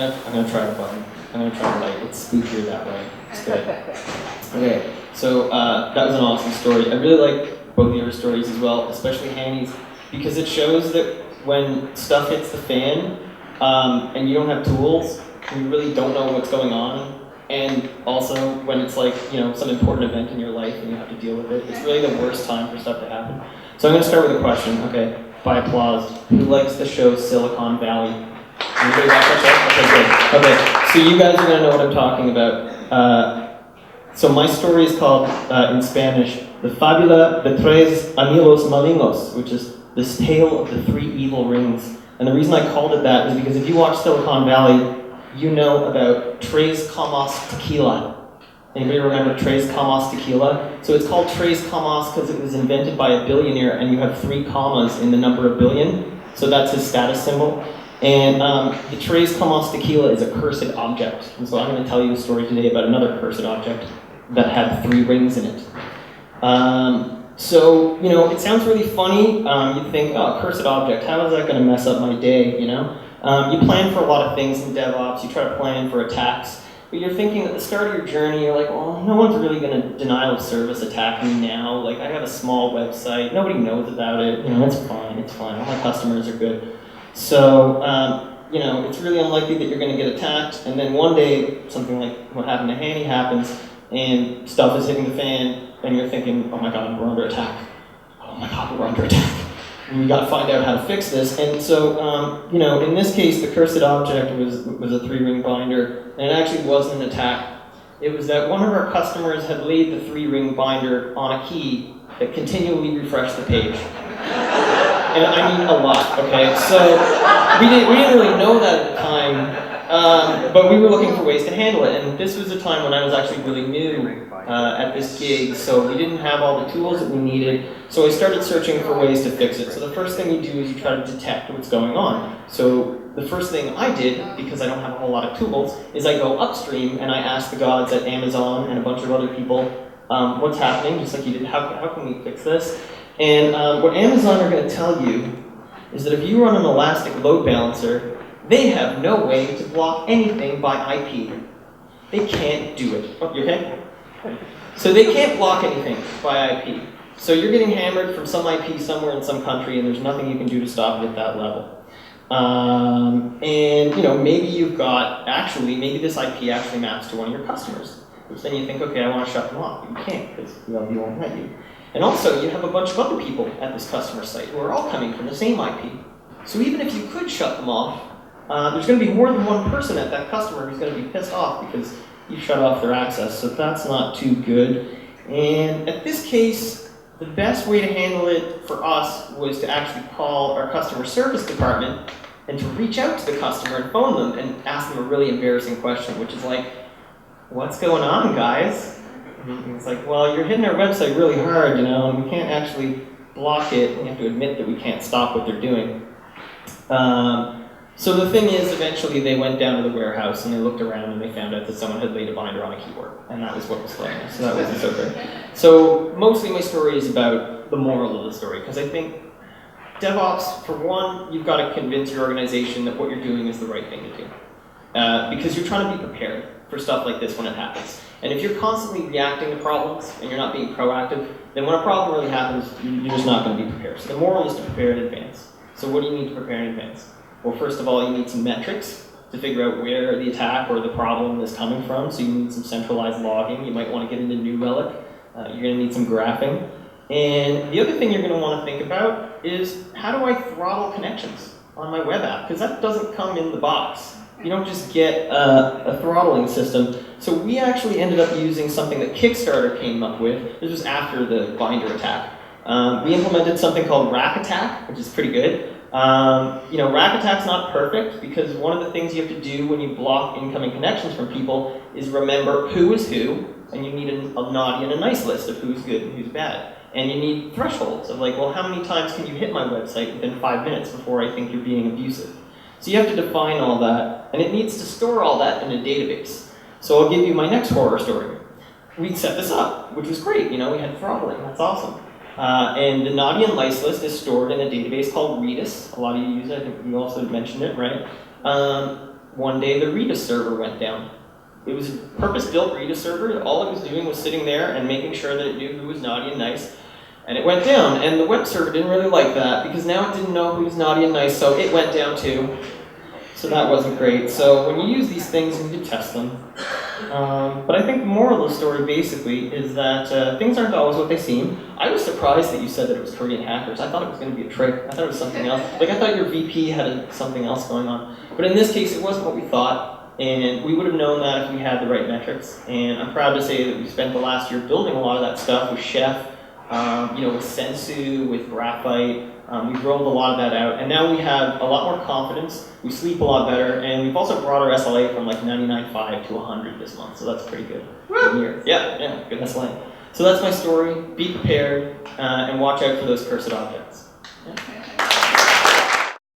I'm gonna try the button. I'm gonna try the light. It's spookier that way. It's good. Okay, so that was an awesome story. I really like both of your stories as well, especially Hanny's, because it shows that when stuff hits the fan and you don't have tools, you really don't know what's going on. And also when it's like, you know, some important event in your life and you have to deal with it, it's really the worst time for stuff to happen. So I'm going to start with a question, okay, by applause. Who likes the show Silicon Valley? Anybody watch that show? Okay, good. Okay, so you guys are going to know what I'm talking about. So my story is called, in Spanish, the Fábula de tres Anillos Malignos, which is this tale of the three evil rings. And the reason I called it that is because if you watch Silicon Valley, you know about Tres Camas Tequila. Anybody remember Tres Camas Tequila? So it's called Tres Camas because it was invented by a billionaire, and you have 3 commas in the number of billion. So that's his status symbol. And the Tres Camas Tequila is a cursed object. And so I'm going to tell you a story today about another cursed object that had 3 rings in it. So, you know, it sounds really funny. You think, oh, cursed object, how is that going to mess up my day, you know? You plan for a lot of things in DevOps, you try to plan for attacks, but you're thinking at the start of your journey, you're like, well, no one's really going to denial of service attack me now. Like, I have a small website, nobody knows about it, you know, it's fine, all my customers are good. So, you know, it's really unlikely that you're going to get attacked, and then one day, something like what happened to Hanny happens, and stuff is hitting the fan, and you're thinking, oh my god, we're under attack. Oh my god, we're under attack. And you got to find out how to fix this. And so, you know, in this case, the cursed object was a 3-ring binder, and it actually wasn't an attack. It was that one of our customers had laid the 3-ring binder on a key that continually refreshed the page. And I mean a lot, okay? So we didn't really know that at the time, but we were looking for ways to handle it. And this was a time when I was actually really new at this gig, so we didn't have all the tools that we needed. So I started searching for ways to fix it. So the first thing you do is you try to detect what's going on. So the first thing I did, because I don't have a whole lot of tools, is I go upstream and I ask the gods at Amazon and a bunch of other people, what's happening, just like you did, how can we fix this? And what Amazon are going to tell you is that if you run an elastic load balancer, they have no way to block anything by IP. They can't do it. Oh, you okay? So they can't block anything by IP. So you're getting hammered from some IP somewhere in some country, and there's nothing you can do to stop it at that level. And you know, maybe you've got, maybe this IP actually maps to one of your customers. Which then you think, okay, I want to shut them off. You can't, because they won't let you. And also, you have a bunch of other people at this customer site who are all coming from the same IP. So even if you could shut them off, there's going to be more than one person at that customer who's going to be pissed off because you shut off their access. So that's not too good. And at this case, the best way to handle it for us was to actually call our customer service department and to reach out to the customer and phone them and ask them a really embarrassing question, which is like, what's going on, guys? And it's like, well, you're hitting our website really hard, you know, and we can't actually block it. We have to admit that we can't stop what they're doing. So the thing is, eventually they went down to the warehouse and they looked around and they found out that someone had laid a binder on a keyboard. And that was what was playing. So that wasn't so great. So mostly my story is about the moral of the story, because I think DevOps, for one, you've got to convince your organization that what you're doing is the right thing to do. Because you're trying to be prepared for stuff like this when it happens. And if you're constantly reacting to problems and you're not being proactive, then when a problem really happens, you're just not going to be prepared. So the moral is to prepare in advance. So what do you need to prepare in advance? Well, first of all, you need some metrics to figure out where the attack or the problem is coming from. So you need some centralized logging. You might want to get into New Relic. You're going to need some graphing. And the other thing you're going to want to think about is, how do I throttle connections on my web app? Because that doesn't come in the box. You don't just get a throttling system. So we actually ended up using something that Kickstarter came up with. This was after the binder attack. We implemented something called Rack Attack, which is pretty good. You know, Rack Attack's not perfect, because one of the things you have to do when you block incoming connections from people is remember who is who, and you need a naughty and a nice list of who's good and who's bad. And you need thresholds of like, well, how many times can you hit my website within 5 minutes before I think you're being abusive? So you have to define all that, and it needs to store all that in a database. So I'll give you my next horror story. We set this up, which was great. You know, we had throttling. That's awesome. And the naughty and nice list is stored in a database called Redis. A lot of you use it. I think you also mentioned it, right? one day the Redis server went down. It was a purpose-built Redis server. All it was doing was sitting there and making sure that it knew who was naughty and nice. And it went down. And the web server didn't really like that because now it didn't know who was naughty and nice, so it went down too. So that wasn't great. So when you use these things, you need to test them. But I think the moral of the story basically is that things aren't always what they seem. I was surprised that you said that it was Korean hackers. I thought it was going to be a trick. I thought it was something else. Like I thought your VP had something else going on. But in this case, it wasn't what we thought. And we would have known that if we had the right metrics. And I'm proud to say that we spent the last year building a lot of that stuff with Chef, with Sensu, with Graphite. We've rolled a lot of that out, and now we have a lot more confidence. We sleep a lot better, and we've also brought our SLA from like 99.5 to 100 this month, so that's pretty good. Good year. Yeah, good SLA. So that's my story. Be prepared, and watch out for those cursed objects. Yeah.